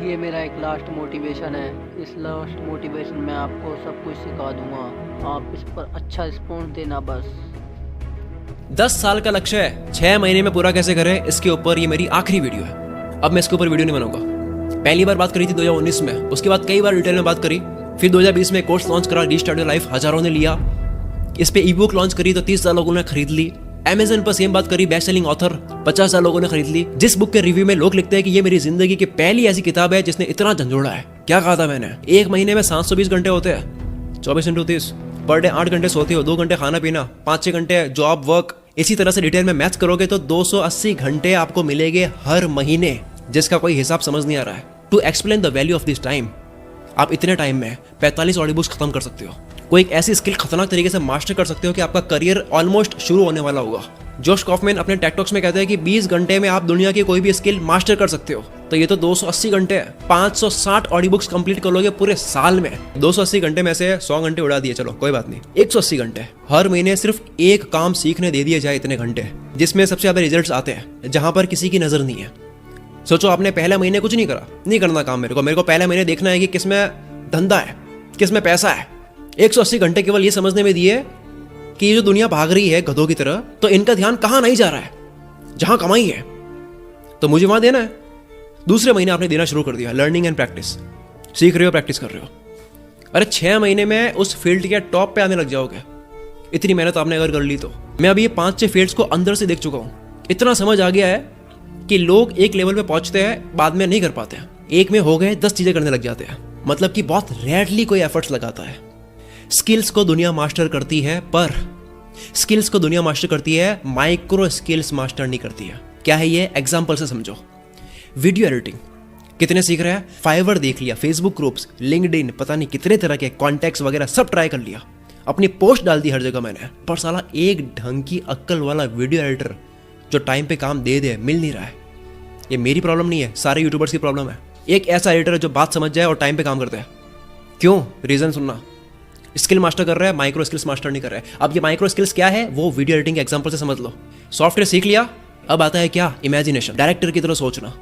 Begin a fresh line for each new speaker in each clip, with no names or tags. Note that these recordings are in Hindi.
ये मेरा एक लास्ट मोटिवेशन है। इस लास्ट मोटिवेशन में आपको सब कुछ सिखा दूंगा, आप इस पर अच्छा रिस्पॉन्स देना बस।
10 साल का लक्ष्य है, 6 महीने में पूरा कैसे करें, इसके ऊपर ये मेरी आखिरी वीडियो है। अब मैं इसके ऊपर वीडियो नहीं बनाऊंगा। पहली बार बात करी थी 2019 में, उसके बाद कई बार डिटेल में बात करी। फिर 2020 में कोर्स लॉन्च करा, रीस्टार्ट योर लाइफ, हजारों ने लिया। इस पे ई बुक लॉन्च करी तो 30,000 लोगों ने खरीद ली। Amazon पर सेम बात करी, बेस्ट सेलिंग ऑथर, 50,000 लोगों ने खरीद ली। जिस बुक के रिव्यू में लोग लिखते हैं कि ये मेरी जिंदगी की पहली ऐसी किताब है जिसने इतना झंझोड़ा है। क्या कहा था मैंने? एक महीने में 720 घंटे होते हैं, 24 × 30, पर डे 8 घंटे सोते हो, 2 घंटे खाना पीना, 5-6 घंटे जॉब वर्क। इसी तरह से डिटेल में मैथ्स करोगे तो 280 घंटे आपको मिलेंगे हर महीने, जिसका कोई हिसाब समझ नहीं आ रहा है। To explain the value of this time, आप इतने टाइम में 45 ऑडियो बुक्स खत्म कर सकते हो। कोई एक ऐसी स्किल खतरनाक तरीके से मास्टर कर सकते हो कि आपका करियर ऑलमोस्ट शुरू होने वाला होगा। जोश कॉफमैन अपने टेक टॉक्स में कहते हैं कि 20 घंटे में आप दुनिया की कोई भी स्किल मास्टर कर सकते हो। तो ये तो 280 घंटे है, 560 ऑडियो बुक्स कंप्लीट कर लोगे पूरे साल में। 280 घंटे में से 100 घंटे उड़ा दिए, चलो कोई बात नहीं, 180 घंटे। हर महीने सिर्फ एक काम सीखने दे दिए जाए, इतने घंटे जिसमें सबसे ज्यादा रिजल्ट्स आते हैं, जहां पर किसी की नजर नहीं है। सोचो आपने पहले महीने कुछ नहीं करा, नहीं करना काम मेरे को पहले महीने देखना है कि किसमें धंधा है, किसमें पैसा है। 180 घंटे केवल ये समझने में दिए कि ये जो दुनिया भाग रही है गधों की तरह, तो इनका ध्यान कहां नहीं जा रहा है, जहां कमाई है तो मुझे वहां देना है। दूसरे महीने आपने देना शुरू कर दिया, लर्निंग एंड प्रैक्टिस, सीख रहे हो, प्रैक्टिस कर रहे हो। अरे 6 महीने में उस फील्ड के टॉप पे आने लग जाओगे, इतनी मेहनत आपने अगर कर ली तो। मैं अभी ये 5-6 फील्ड्स को अंदर से देख चुका हूं। इतना समझ आ गया है कि लोग एक लेवल पे पहुंचते हैं, बाद में नहीं कर पाते हैं। एक में हो गए 10 चीजें करने लग जाते हैं, मतलब कि बहुत रेयरली कोई एफर्ट्स लगाता है। स्किल्स को दुनिया मास्टर करती है, पर स्किल्स को दुनिया मास्टर करती है, माइक्रो स्किल्स मास्टर नहीं करती है। क्या है ये? एग्जांपल से समझो। वीडियो एडिटिंग कितने सीख रहे हैं? फाइवर देख लिया, फेसबुक ग्रुप्स, लिंक्डइन, पता नहीं कितने तरह के कॉन्टैक्ट्स वगैरह सब ट्राई कर लिया, अपनी पोस्ट डाल दी हर जगह मैंने, पर साला एक ढंग की अक्ल वाला वीडियो एडिटर जो टाइम पे काम दे दे मिल नहीं रहा है। ये मेरी प्रॉब्लम नहीं है, सारे यूट्यूबर्स की प्रॉब्लम है। एक ऐसा एडिटर जो बात समझ जाए और टाइम पे काम करते हैं। क्यों? रीजन सुनना। स्किल मास्टर कर रहा है, माइक्रो स्किल्स मास्टर नहीं कर रहा है। अब ये माइक्रो स्किल्स क्या है, वो वीडियो एडिटिंग के एग्जांपल से समझ लो। सॉफ्टवेयर सीख लिया, अब आता है क्या? इमेजिनेशन। डायरेक्टर की तरह सोचना,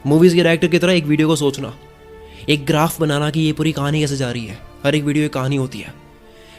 मूवीज के डायरेक्टर की तरह एक वीडियो को सोचना, एक ग्राफ बनाना कि ये पूरी कहानी कैसे जा रही है। हर एक वीडियो एक कहानी होती है।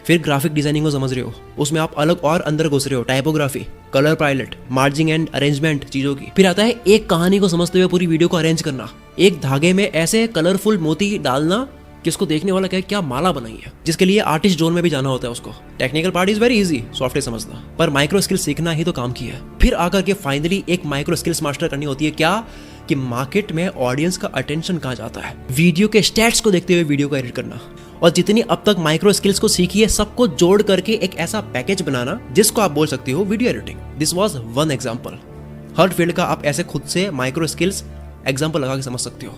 फिर ग्राफिक डिजाइनिंग को समझ रहे हो, उसमें आप अलग और अंदर घुस रहे हो, typography, colour pilot, margin and arrangement चीजों की। फिर आता है एक कहानी को समझते हुए पूरी वीडियो को अरेंज करना, एक धागे में ऐसे कलरफुल मोती डालना कि उसको देखने वाला कहे क्या माला बनाई है, जिसके लिए आर्टिस्ट जोन में भी जाना होता है उसको। Technical part is very easy, software समझना, पर माइक्रो स्किल्स सीखना ही तो काम की है। फिर आकर के फाइनली एक माइक्रो स्किल्स मास्टर करनी होती है। क्या? कि मार्केट में ऑडियंस का अटेंशन कहाँ जाता है, वीडियो के स्टैट्स को देखते हुए वीडियो को एडिट करना, और जितनी अब तक माइक्रो स्किल्स को सीखी है सबको जोड़ करके एक ऐसा पैकेज बनाना जिसको आप बोल सकते हो video editing. This was one example. Her field का आप ऐसे खुद से माइक्रो स्किल्स एग्जांपल लगा के समझ सकते हो।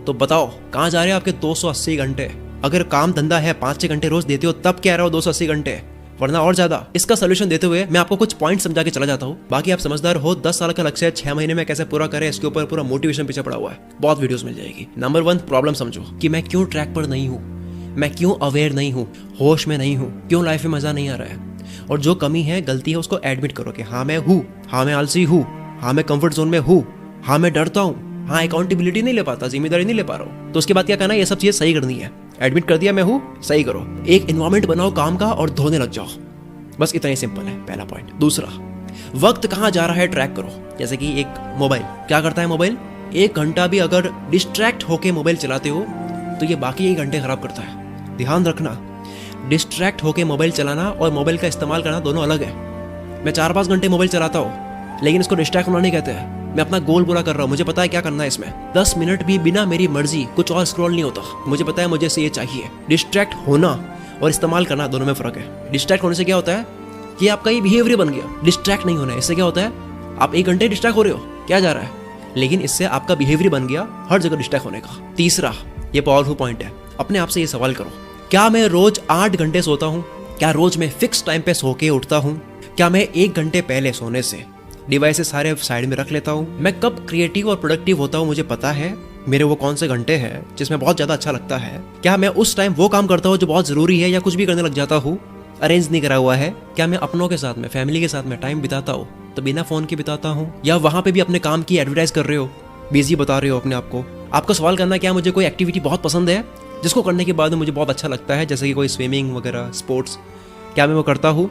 तो बताओ कहाँ जा रहे हैं आपके 280 घंटे? अगर काम धंधा है, 5-6 घंटे रोज देते हो, तब कह रहे हो 280 घंटे, वरना और ज्यादा। इसका सोल्यूशन देते हुए मैं आपको कुछ पॉइंट समझा के चला जाता हूँ। बाकी आप समझदार हो। 10 साल का लक्ष्य है, 6 महीने में कैसे पूरा करें, इसके ऊपर पूरा मोटिवेशन पीछे पड़ा हुआ है, बहुत वीडियोस मिल जाएगी। नंबर 1 प्रॉब्लम समझो कि मैं क्यों ट्रैक पर नहीं हूँ, मैं क्यों अवेयर नहीं हूँ, होश में नहीं हूँ, क्यों लाइफ में मजा नहीं आ रहा है। और जो कमी है, गलती है, उसको एडमिट करो कि हाँ मैं हूँ, हाँ मैं आलसी हूँ, हाँ मैं कंफर्ट जोन में हूँ, हाँ मैं डरता हूँ, हाँ अकाउंटेबिलिटी नहीं ले पाता, जिम्मेदारी नहीं ले पा रहा हूँ। तो उसके बाद क्या करना है? ये सब चीजें सही करनी है। एडमिट कर दिया मैं हूँ, सही करो। एक एनवायरमेंट बनाओ काम का और धोने लग जाओ, बस इतना ही सिंपल है, पहला पॉइंट। दूसरा, वक्त कहाँ जा रहा है ट्रैक करो। जैसे कि एक मोबाइल क्या करता है, मोबाइल 1 घंटा भी अगर डिस्ट्रैक्ट होके मोबाइल चलाते हो तो ये बाकी 1 घंटे खराब करता है। ध्यान रखना, डिस्ट्रैक्ट होके मोबाइल चलाना और मोबाइल का इस्तेमाल करना दोनों अलग है। मैं 4-5 घंटे मोबाइल चलाता हूँ, लेकिन इसको डिस्ट्रैक्ट होना नहीं कहते हैं। मैं अपना गोल पूरा कर रहा हूँ, मुझे पता है क्या करना है इसमें। 10 मिनट भी बिना मेरी मर्जी कुछ और स्क्रॉल नहीं होता, मुझे पता है मुझे से ये चाहिए। डिस्ट्रैक्ट होना और इस्तेमाल करना दोनों में फर्क है। डिस्ट्रैक्ट होने से क्या होता है कि आपका ये बिहेवियर बन गया। डिस्ट्रैक्ट नहीं होना है, इससे क्या होता है, आप 1 घंटे डिस्ट्रैक्ट हो रहे हो, क्या जा रहा है, लेकिन इससे आपका बिहेवियर बन गया हर जगह डिस्ट्रैक्ट होने का। तीसरा, ये पावरफुल पॉइंट है, अपने आप से ये सवाल करो, क्या मैं रोज 8 घंटे सोता हूँ? क्या रोज मैं फिक्स टाइम पे सो के उठता हूँ? क्या मैं 1 घंटे पहले सोने से डिवाइसेस सारे साइड में रख लेता हूँ? मैं कब क्रिएटिव और प्रोडक्टिव होता हूँ मुझे पता है। मेरे वो कौन से घंटे हैं जिसमें बहुत ज्यादा अच्छा लगता है? क्या मैं उस टाइम वो काम करता हूँ जो बहुत जरूरी है, या कुछ भी करने लग जाता हूँ? अरेंज नहीं करा हुआ है। क्या मैं अपनों के साथ में, फैमिली के साथ में टाइम बिताता हूँ तो बिना फोन के बिताता हूँ, या वहां पे भी अपने काम की एडवर्टाइज कर रहे हो, बिजी बता रहे हो अपने आप को? आपको सवाल करना क्या मुझे कोई एक्टिविटी बहुत पसंद है जिसको करने के बाद मुझे बहुत अच्छा लगता है, जैसे कि कोई स्विमिंग वगैरह स्पोर्ट्स, क्या मैं वो करता हूँ?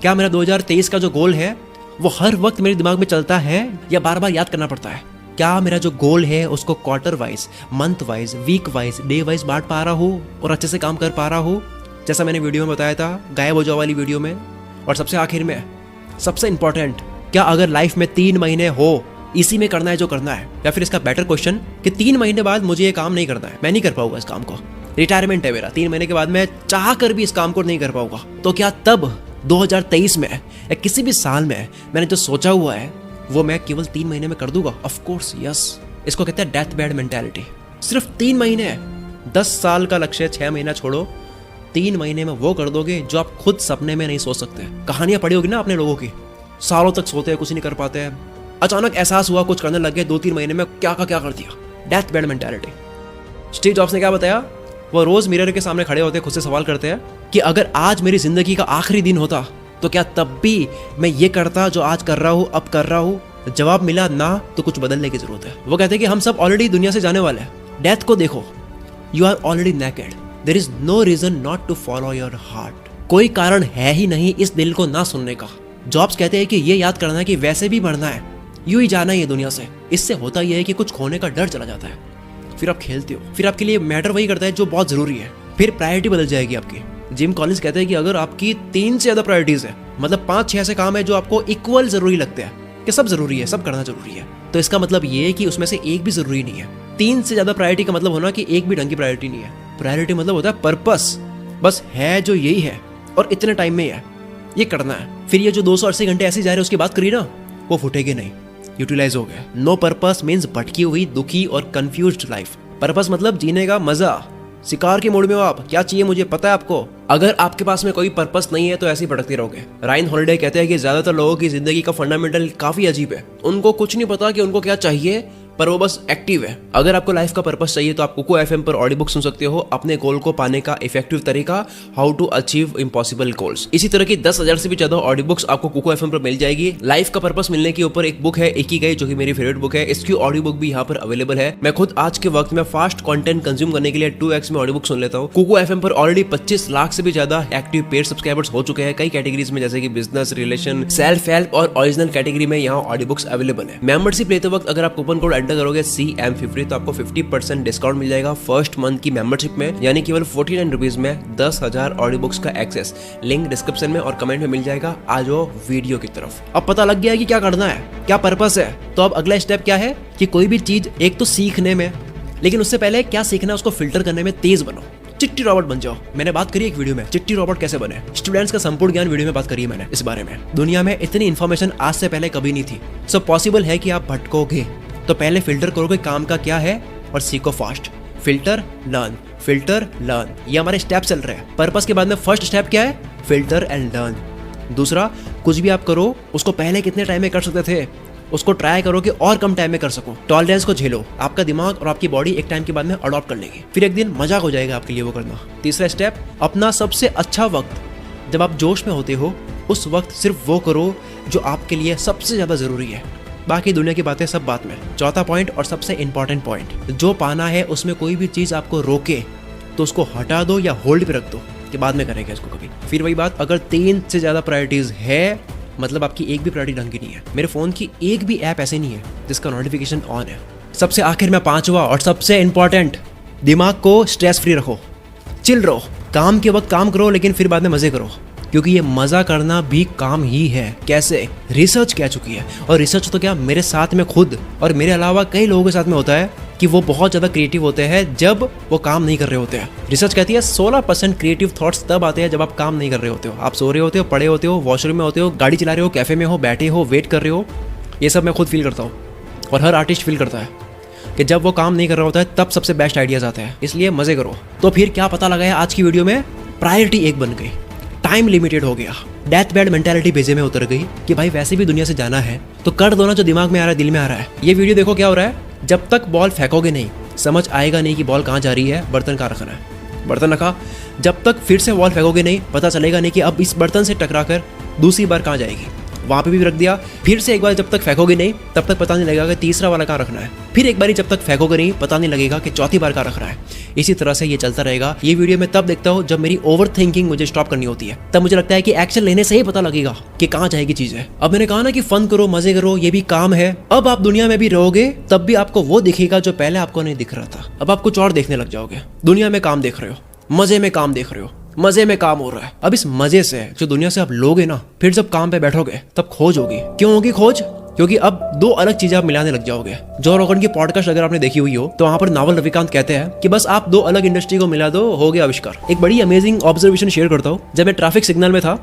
क्या मेरा 2023 का जो गोल है वो हर वक्त मेरे दिमाग में चलता है या बार बार याद करना पड़ता है? क्या मेरा जो गोल है उसको quarter wise, month wise, week wise, day wise बांट पा रहा हूँ और अच्छे से काम कर पा रहा हूँ, जैसा मैंने वीडियो में बताया था, गायब हो जाओ वाली वीडियो में। और सबसे आखिर में, सबसे इंपॉर्टेंट, क्या अगर लाइफ में 3 महीने हो इसी में करना है जो करना है, या फिर इसका बेटर क्वेश्चन कि 3 महीने बाद मुझे ये काम नहीं करना है, मैं नहीं कर पाऊंगा इस काम को, रिटायरमेंट है मेरा, 3 महीने के बाद मैं चाह कर भी इस काम को नहीं कर पाऊंगा, तो क्या तब 2023 में या किसी भी साल में मैंने जो सोचा हुआ है वो मैं केवल 3 महीने में कर दूंगा? Of course yes. इसको कहते हैं डेथ बेड मेंटालिटी। सिर्फ 3 महीने, 10 साल का लक्ष्य 6 महीना छोड़ो, 3 महीने में वो कर दोगे जो आप खुद सपने में नहीं सोच सकते। कहानियां पढ़ी होगी ना अपने लोगों की, सालों तक सोते हैं, कुछ नहीं कर पाते हैं, अचानक एहसास हुआ कुछ करने लग गए, 2-3 महीने में क्या का क्या कर दिया। Death bed mentality. Steve jobs ने क्या बताया? वो रोज मिरर के सामने खड़े होते हैं, खुद से सवाल करते हैं कि अगर आज मेरी जिंदगी का आखिरी दिन होता तो क्या तब भी मैं ये करता जो आज कर रहा हूँ, अब कर रहा हूँ? जवाब मिला ना, तो कुछ बदलने की जरूरत है। वो कहते हैं कि हम सब ऑलरेडी दुनिया से जाने वाले हैं। डेथ को देखो, you are already naked, there is no reason not to follow your heart. कोई कारण है ही नहीं इस दिल को ना सुनने का। जॉब्स कहते हैं कि ये याद करना है कि वैसे भी मरना है, यूं ही जाना है ये दुनिया से। इससे होता यह है कि कुछ खोने का डर चला जाता है, फिर आप खेलते हो, फिर आपके लिए मैटर वही करता है जो बहुत जरूरी है, फिर प्रायोरिटी बदल जाएगी आपकी। जिम कॉलिंस कहते हैं कि अगर आपकी 3 से ज्यादा प्रायोरिटीज है, मतलब 5-6 ऐसे काम है जो आपको इक्वल जरूरी लगते हैं, कि सब जरूरी है, सब करना जरूरी है, तो इसका मतलब ये है कि उसमें से एक भी जरूरी नहीं है। 3 से ज्यादा प्रायोरिटी का मतलब होना कि एक भी ढंग की प्रायोरिटी नहीं है। प्रायोरिटी मतलब होता है पर्पस, बस है जो यही है और इतने टाइम में ही है, ये करना है। फिर ये जो 280 घंटे ऐसे जा रहे हैं उसकी बात करिए ना, वो फूटेगी नहीं, यूटिलाइज हो गया। नो पर्पस मीन्स भटकी हुई, दुखी और कंफ्यूज्ड लाइफ। पर्पस मतलब जीने का मजा। शिकार के मूड में हो आप, क्या चाहिए मुझे पता है आपको। अगर आपके पास में कोई पर्पस नहीं है तो ऐसे ही भटकते रहोगे। रायन हॉलिडे कहते हैं कि ज्यादातर लोगों की जिंदगी का फंडामेंटल काफी अजीब है। उनको कुछ नहीं पता कि उनको क्या चाहिए, पर वो बस एक्टिव है। अगर आपको लाइफ का पर्पस चाहिए तो आप कुको एफएम पर ऑडियो बुक सुन सकते हो, अपने गोल को पाने का इफेक्टिव तरीका, how to achieve impossible goals. इसी तरह की 10,000 से भी ज्यादा ऑडियो बुक्स आपको कुको एफएम पर मिल जाएगी। लाइफ का पर्पस मिलने के ऊपर एक बुक है इकिगाई, जो कि मेरी फेवरेट बुक है। इसकी ऑडियो बुक भी यहाँ पर अवेलेबल है। मैं खुद आज के वक्त में फास्ट कंटेंट कंज्यूम करने के लिए 2x में ऑडियो बुक सुन लेता हूँ। कुको एफएम पर ऑलरेडी 25 लाख से भी ज्यादा एक्टिव पेड सब्सक्राइबर्स हो चुके हैं कई कैटेगरीज में, जैसे कि बिजनेस, रिलेशन, सेल्फ हेल्प और ओरिजिनल कैटेगरी में यहाँ ऑडियो बुक्स अवेलेबल है। मेंबरशिप लेते वक्त अगर आप कूपन कोड एंटर करोगे CM50 तो आपको 50% डिस्काउंट मिल जाएगा फर्स्ट मंथ की मेंबरशिप में, यानी केवल 49 रुपीज में 10,000 ऑडियो बुक्स का एक्सेस। लिंक डिस्क्रिप्शन में और कमेंट में मिल जाएगा। आ जाओ वीडियो की तरफ। अब पता लग गया है कि क्या करना है, क्या पर्पस है, तो अब अगला स्टेप क्या है कि कोई भी चीज एक तो सीखने में, लेकिन उससे पहले क्या सीखना है उसको फिल्टर करने में तेज बनो। चिट्टी रॉबर्ट बन जाओ। मैंने बात करी एक वीडियो में चिट्टी रॉबर्ट कैसे बने, स्टूडेंट्स का संपूर्ण ज्ञान वीडियो में बात करी है मैंने इस बारे में। दुनिया में इतनी इन्फॉर्मेशन आज से पहले कभी नहीं थी। सो पॉसिबल है कि आप भटकोगे, तो पहले फिल्टर करोगे काम का क्या है और सीखो fast. Filter learn, filter learn, ये हमारे स्टेप चल रहे हैं। पर्पस के बाद में फर्स्ट स्टेप क्या है? Filter and learn. दूसरा, कुछ भी आप करो उसको पहले कितने टाइम में कर सकते थे उसको ट्राई करो कि और कम टाइम में कर सको। टॉलरेंस को झेलो, आपका दिमाग और आपकी बॉडी एक टाइम के बाद में अडॉप्ट कर लेगी, फिर एक दिन मजाक हो जाएगा आपके लिए वो करना। तीसरा स्टेप, अपना सबसे अच्छा वक्त जब आप जोश में होते हो उस वक्त सिर्फ वो करो जो आपके लिए सबसे ज्यादा जरूरी है, बाकी दुनिया की बातें सब बात में। चौथा पॉइंट और सबसे इंपॉर्टेंट पॉइंट, जो पाना है उसमें कोई भी चीज आपको रोके तो उसको हटा दो या होल्ड पे रख दो कि बाद में करेंगे इसको कभी। फिर वही बात, अगर 3 से ज्यादा प्रायोरिटीज है मतलब आपकी एक भी प्रायोरिटी ढंग की नहीं है। मेरे फोन की एक भी ऐप ऐसे नहीं है जिसका नोटिफिकेशन ऑन है। सबसे आखिर में 5वां और सबसे इंपॉर्टेंट, दिमाग को स्ट्रेस फ्री रखो, चिल रहो। काम के वक्त काम करो लेकिन फिर बाद में मजे करो, क्योंकि ये मजा करना भी काम ही है। कैसे? रिसर्च कह चुकी है, और रिसर्च तो क्या मेरे साथ में खुद और मेरे अलावा कई लोगों के साथ में होता है कि वो बहुत ज़्यादा क्रिएटिव होते हैं जब वो काम नहीं कर रहे होते हैं। रिसर्च कहती है 16% क्रिएटिव थॉट्स तब आते हैं जब आप काम नहीं कर रहे होते हो। आप सो रहे होते हो, पड़े होते हो, वॉशरूम में होते हो, गाड़ी चला रहे हो, कैफे में हो, बैठे हो, वेट कर रहे हो। ये सब मैं खुद फील करता हूँ और हर आर्टिस्ट फील करता है कि जब वो काम नहीं कर रहा होता है तब सबसे बेस्ट आइडियाज आते हैं। इसलिए मजे करो। तो फिर क्या पता लगा है आज की वीडियो में, प्रायोरिटी एक बन गई, टाइम लिमिटेड हो गया, डेथ बेड मेंटालिटी भेजे में उतर गई कि भाई वैसे भी दुनिया से जाना है तो कर दो ना जो दिमाग में आ रहा है, दिल में आ रहा है। ये वीडियो देखो क्या हो रहा है, जब तक बॉल फेंकोगे नहीं समझ आएगा नहीं कि बॉल कहाँ जा रही है, बर्तन कहाँ रखना है। बर्तन रखा, जब तक फिर से बॉल फेंकोगे नहीं पता चलेगा नहीं कि अब इस बर्तन से टकरा कर दूसरी बार कहाँ जाएगी। वहाँ पे भी रख दिया। फिर से एक बार जब तक फेंकोगे नहीं तब तक पता नहीं लगेगा कि तीसरा वाला कहाँ रखना है। फिर एक बार जब तक फेंकोगे नहीं पता नहीं लगेगा कि चौथी बार कहाँ रखना है। इसी तरह से ये चलता रहेगा। ये वीडियो मैं तब देखता हूँ जब मेरी ओवर थिंकिंग मुझे स्टॉप करनी होती है। तब मुझे लगता है कि एक्शन लेने से ही पता लगेगा कि कहाँ जाएगी चीजें। अब मैंने कहा ना कि फन करो, मजे करो, ये भी काम है। अब आप दुनिया में भी रहोगे तब भी आपको वो दिखेगा जो पहले आपको नहीं दिख रहा था। अब आप कुछ और देखने लग जाओगे। दुनिया में काम देख रहे हो, मजे में काम देख रहे हो, मजे में काम हो रहा है। अब इस मजे से जो दुनिया से आप लोगे ना, फिर जब काम पे बैठोगे तब खोज होगी। क्यों होगी खोज? क्योंकि अब दो अलग चीजें आप मिलाने लग जाओगे। जो रोगन की पॉडकास्ट अगर आपने देखी हुई हो तो वहां पर नावल रविकांत कहते हैं कि बस आप दो अलग इंडस्ट्री को मिला दो, हो गया आविष्कार। एक बड़ी अमेजिंग ऑब्जर्वेशन शेयर करता हूँ। जब मैं ट्रैफिक सिग्नल में था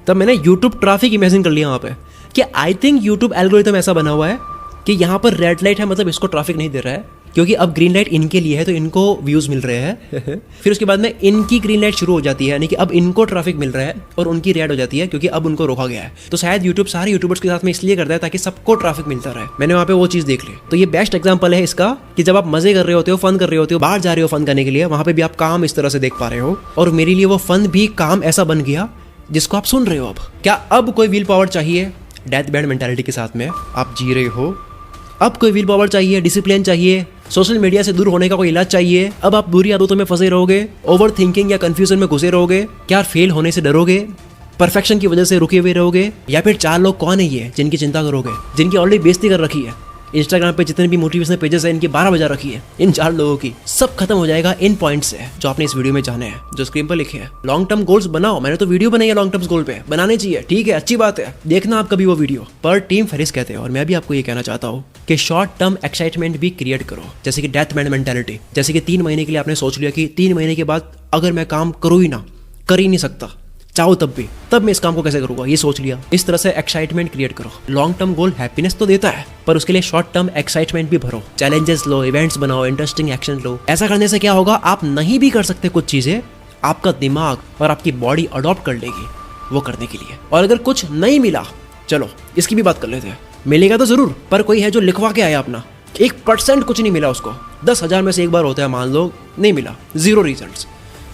तब मैंने यूट्यूब ट्रैफिक इमेजिन कर लिया वहां पे कि आई थिंक यूट्यूब एल्गोरिथम ऐसा बना हुआ है कि यहाँ पर रेड लाइट है, मतलब इसको ट्रैफिक नहीं दे रहा है क्योंकि अब ग्रीन लाइट इनके लिए है तो इनको व्यूज मिल रहे हैं। फिर उसके बाद में इनकी ग्रीन लाइट शुरू हो जाती है, यानी कि अब इनको ट्रैफिक मिल रहा है और उनकी रेड हो जाती है क्योंकि अब उनको रोका गया है। तो शायद यूट्यूब सारे यूट्यूबर्स के साथ में इसलिए करता है ताकि सबको ट्रैफिक मिलता रहे। मैंने वहाँ पे वो चीज देख ली। तो ये बेस्ट एग्जांपल है इसका कि जब आप मजे कर रहे होते हो, फन कर रहे होते हो, बाहर जा रहे हो फन करने के लिए, वहाँ पे भी आप काम इस तरह से देख पा रहे हो। और मेरे लिए वो फन भी काम ऐसा बन गया जिसको आप सुन रहे हो। अब क्या अब कोई विल पावर चाहिए? डेथ बेड मेंटालिटी के साथ में आप जी रहे हो। अब कोई विल पावर चाहिए, डिसिप्लिन चाहिए, सोशल मीडिया से दूर होने का कोई इलाज चाहिए। अब आप बुरी आदतों में फंसे रहोगे, ओवर थिंकिंग या कंफ्यूजन में घुसे रहोगे, क्या फेल होने से डरोगे, परफेक्शन की वजह से रुके हुए रहोगे, या फिर चार लोग कौन है ये जिनकी चिंता करोगे, जिनकी ऑलरेडी बेइज्जती कर रखी है। इंस्टाग्राम पे जितने भी मोटिवेशनल पेजेस हैं इनकी 12 बजा रखी है। इन चार लोगों की सब खत्म हो जाएगा इन पॉइंट्स से जो आपने इस वीडियो में जाने हैं, जो स्क्रीन पर लिखे हैं। लॉन्ग टर्म गोल्स बनाओ। मैंने तो वीडियो बनाई है लॉन्ग टर्म गोल पे, बनाने चाहिए, ठीक है, अच्छी बात है, देखना आप कभी वो वीडियो। पर टीम फेरिस कहते हैं और मैं भी आपको ये कहना चाहता हूँ कि शॉर्ट टर्म एक्साइटमेंट भी क्रिएट करो, जैसे कि डेथ बेड मेंटालिटी। जैसे कि 3 महीने के लिए आपने सोच लिया कि 3 महीने के बाद अगर मैं काम करूँ ही ना, कर ही नहीं सकता, चाहो तब भी, तब मैं इस काम को कैसे करूंगा, ये सोच लिया। इस तरह से एक्साइटमेंट क्रिएट करो। लॉन्ग टर्म गोल हैप्पीनेस तो देता है पर उसके लिए शॉर्ट टर्म एक्साइटमेंट भी भरो। चैलेंजेस लो, इवेंट्स बनाओ, इंटरेस्टिंग एक्शन लो। ऐसा करने से क्या होगा, आप नहीं भी कर सकते कुछ चीजें, आपका दिमाग और आपकी बॉडी अडॉप्ट कर लेगी वो करने के लिए। और अगर कुछ नहीं मिला, चलो इसकी भी बात कर लेते हैं। मिलेगा तो जरूर, पर कोई है जो लिखवा के आया अपना 1% कुछ नहीं मिला उसको, 10,000 में से एक बार होता है, मान लो नहीं मिला, 0 रिजल्ट्स,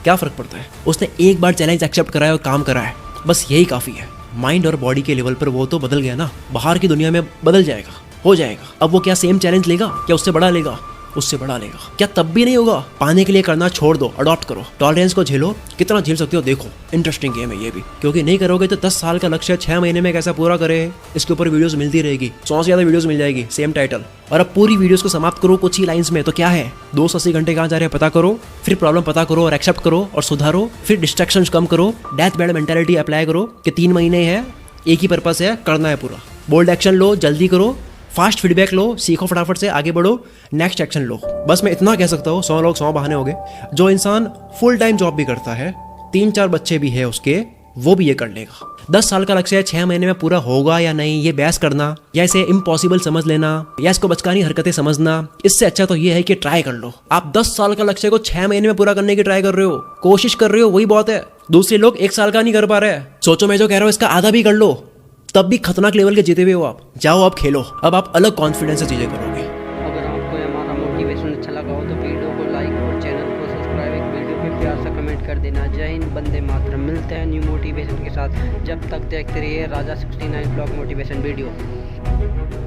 क्या फर्क पड़ता है? उसने एक बार चैलेंज एक्सेप्ट करा है और काम करा है, बस यही काफी है। माइंड और बॉडी के लेवल पर वो तो बदल गया ना, बाहर की दुनिया में बदल जाएगा, हो जाएगा। अब वो क्या सेम चैलेंज लेगा, क्या उससे बड़ा लेगा, उससे बड़ा लेगा, क्या तब भी नहीं होगा? पाने के लिए करना छोड़ दो, अडॉप्ट करो, टॉलरेंस को झेलो, कितना झेल सकते हो देखो। इंटरेस्टिंग गेम है ये भी, क्योंकि नहीं करोगे तो 10 साल का लक्ष्य 6 महीने में कैसा पूरा करे, इसके ऊपर वीडियोस मिलती रहेगी, 100 से ज्यादा वीडियोस मिल जाएगी, सेम टाइटल। और अब पूरी वीडियोस को समाप्त करो कुछ ही लाइंस में, तो क्या है 280 घंटे कहाँ जा रहे हैं पता करो, फिर प्रॉब्लम पता करो और एक्सेप्ट करो और सुधारो, फिर डिस्ट्रैक्शंस कम करो, डेथ बेड मेंटालिटी अप्लाई करो कि 3 महीने है, एक ही पर्पस है, करना है पूरा। बोल्ड एक्शन लो, जल्दी करो, फास्ट फीडबैक लो, सीखो फटाफट से, आगे बढ़ो, नेक्स्ट एक्शन लो। बस मैं इतना कह सकता हूँ, 100 लोग 100 बहाने हो गए। जो इंसान फुल टाइम जॉब भी करता है, 3-4 बच्चे भी है उसके, वो भी ये कर लेगा। 10 साल का लक्ष्य है, 6 महीने में पूरा होगा या नहीं, ये बहस करना या इसे इम्पॉसिबल समझ लेना या इसको बचकानी हरकतें समझना, इससे अच्छा तो ये है कि ट्राई कर लो। आप 10 साल का लक्ष्य को 6 महीने में पूरा करने की ट्राई कर रहे हो, कोशिश कर रहे हो, वही बहुत है। दूसरे लोग 1 साल का नहीं कर पा रहे हैं। सोचो मैं जो कह रहा हूँ इसका आधा भी कर लो, तब भी खतरनाक लेवल के जीते हुए हो आप। जाओ आप खेलो, अब आप अलग कॉन्फिडेंस से चीजें करोगे।
अगर आपको हमारा मोटिवेशन अच्छा लगा हो तो वीडियो को लाइक और चैनल को सब्सक्राइब, एक वीडियो पे प्यार सा कमेंट कर देना। जय हिंद, वंदे मातरम। मिलते हैं न्यू मोटिवेशन के साथ, जब तक देखते रहिए राजा 69 ब्लॉग मोटिवेशन वीडियो।